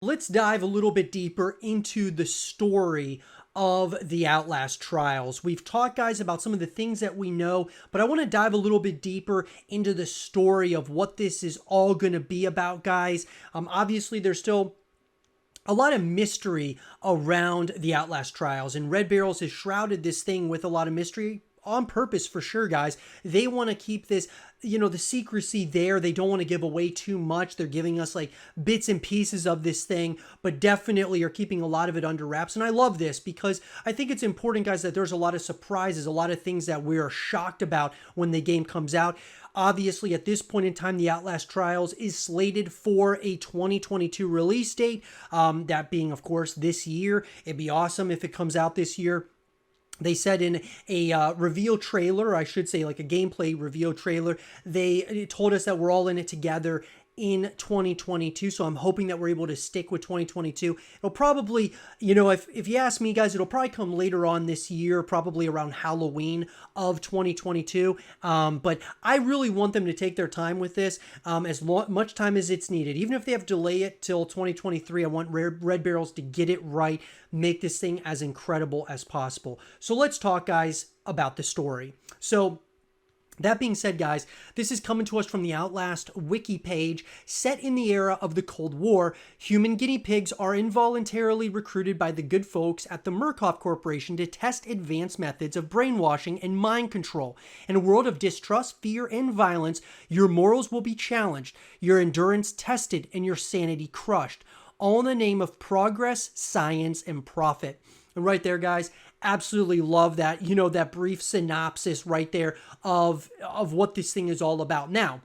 Let's dive a little bit deeper into the story of the Outlast trials. We've talked, guys, about some of the things that we know, but I want to dive a little bit deeper into the story of what this is all going to be about, guys. Obviously, there's still a lot of mystery around the Outlast trials, and Red Barrels has shrouded this thing with a lot of mystery on purpose for sure, guys. They want to keep this, the secrecy there. They don't want to give away too much. They're giving us like bits and pieces of this thing, but definitely are keeping a lot of it under wraps. And I love this because I think it's important, guys, that there's a lot of surprises, a lot of things that we're shocked about when the game comes out. Obviously, at this point in time, the Outlast Trials is slated for a 2022 release date. That being, of course, this year. It'd be awesome if it comes out this year. They said in a reveal trailer, I should say like a gameplay reveal trailer, they told us that we're all in it together in 2022. So I'm hoping that we're able to stick with 2022. It'll probably, if you ask me, guys, it'll probably come later on this year, probably around Halloween of 2022. But I really want them to take their time with this, much time as it's needed. Even if they have to delay it till 2023, I want Red Barrels to get it right, make this thing as incredible as possible. So let's talk, guys, about the story. So that being said, guys, this is coming to us from the Outlast wiki page. Set in the era of the Cold War, human guinea pigs are involuntarily recruited by the good folks at the Murkoff Corporation to test advanced methods of brainwashing and mind control. In a world of distrust, fear, and violence, your morals will be challenged, your endurance tested, and your sanity crushed, all in the name of progress, science, and profit. And right there, guys, absolutely love that, that brief synopsis right there of what this thing is all about. Now,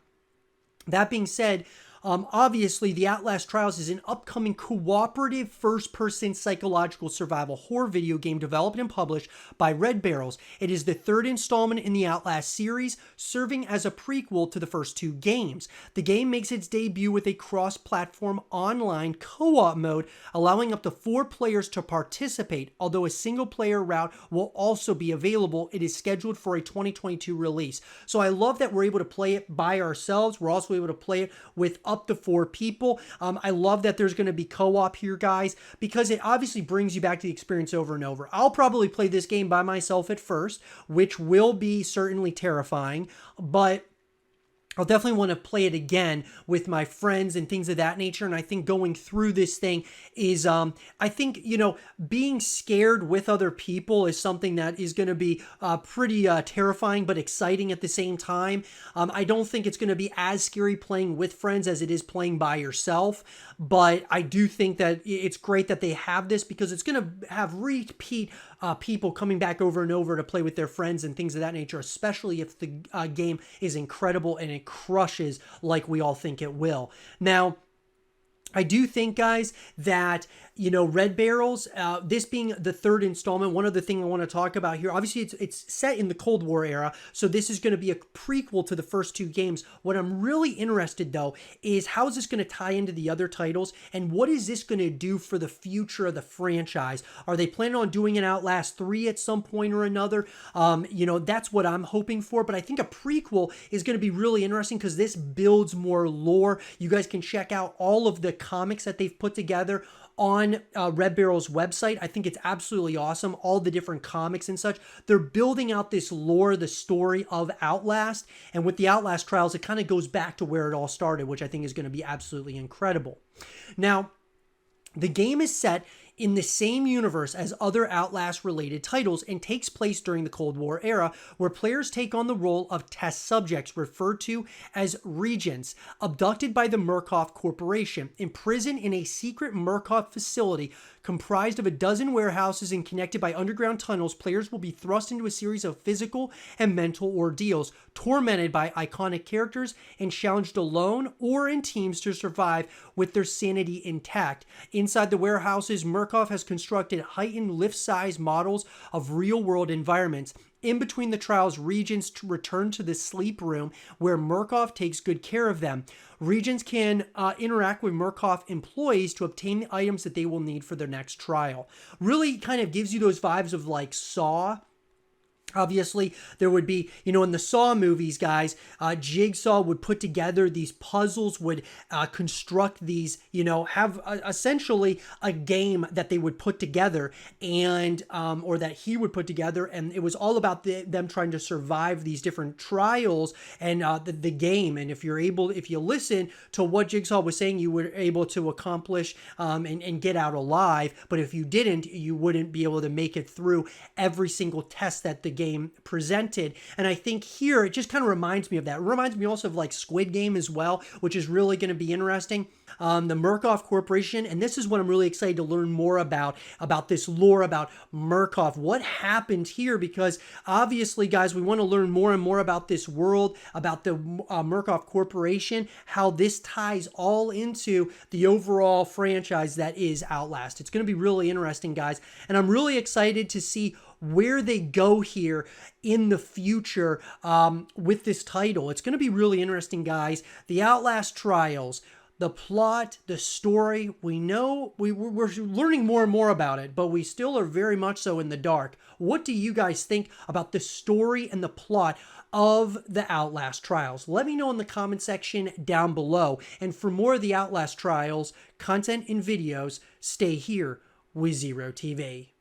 that being said, obviously, the Outlast Trials is an upcoming cooperative first-person psychological survival horror video game developed and published by Red Barrels. It is the third installment in the Outlast series, serving as a prequel to the first two games. The game makes its debut with a cross-platform online co-op mode, allowing up to 4 players to participate. Although a single-player route will also be available, it is scheduled for a 2022 release. So I love that we're able to play it by ourselves. We're also able to play it with up to 4 people. I love that there's going to be co-op here, guys, because it obviously brings you back to the experience over and over. I'll probably play this game by myself at first, which will be certainly terrifying, but I'll definitely want to play it again with my friends and things of that nature. And I think going through this thing is, I think, being scared with other people is something that is going to be pretty terrifying, but exciting at the same time. I don't think it's going to be as scary playing with friends as it is playing by yourself. But I do think that it's great that they have this because it's going to have repeat people coming back over and over to play with their friends and things of that nature, especially if the game is incredible and it crushes like we all think it will. Now, I do think, guys, that, Red Barrels, this being the third installment, one other thing I want to talk about here, obviously it's set in the Cold War era, so this is going to be a prequel to the first two games. What I'm really interested, though, is how is this going to tie into the other titles, and what is this going to do for the future of the franchise? Are they planning on doing an Outlast 3 at some point or another? That's what I'm hoping for, but I think a prequel is going to be really interesting because this builds more lore. You guys can check out all of the comics that they've put together on Red Barrel's website. I think it's absolutely awesome. All the different comics and such. They're building out this lore, the story of Outlast. And with the Outlast trials, it kind of goes back to where it all started, which I think is going to be absolutely incredible. Now, the game is set in the same universe as other Outlast-related titles and takes place during the Cold War era, where players take on the role of test subjects referred to as regents, abducted by the Murkoff Corporation, imprisoned in a secret Murkoff facility comprised of a dozen warehouses and connected by underground tunnels. Players will be thrust into a series of physical and mental ordeals, tormented by iconic characters and challenged alone or in teams to survive with their sanity intact. Inside the warehouses, Murkoff has constructed heightened lift-size models of real-world environments. In between the trials, Regents return to the sleep room where Murkoff takes good care of them. Regents can interact with Murkoff employees to obtain the items that they will need for their next trial. Really kind of gives you those vibes of like Saw. Obviously, there would be, in the Saw movies, guys, Jigsaw would put together these puzzles, would construct these, have essentially a game that they would put together and, or that he would put together. And it was all about them trying to survive these different trials and the game. And if you listen to what Jigsaw was saying, you were able to accomplish and get out alive. But if you didn't, you wouldn't be able to make it through every single test that the game presented. And I think here it just kind of reminds me of that. It reminds me also of like Squid Game as well, which is really going to be interesting. The Murkoff Corporation, and this is what I'm really excited to learn more about this lore about Murkoff. What happened here? Because obviously, guys, we want to learn more and more about this world, about the Murkoff Corporation, how this ties all into the overall franchise that is Outlast. It's going to be really interesting, guys, and I'm really excited to see where they go here in the future with this title. It's going to be really interesting, guys. The Outlast Trials, the plot, the story, we know we're learning more and more about it, but we still are very much so in the dark. What do you guys think about the story and the plot of the Outlast Trials? Let me know in the comment section down below. And for more of the Outlast Trials content and videos, stay here with Zero TV.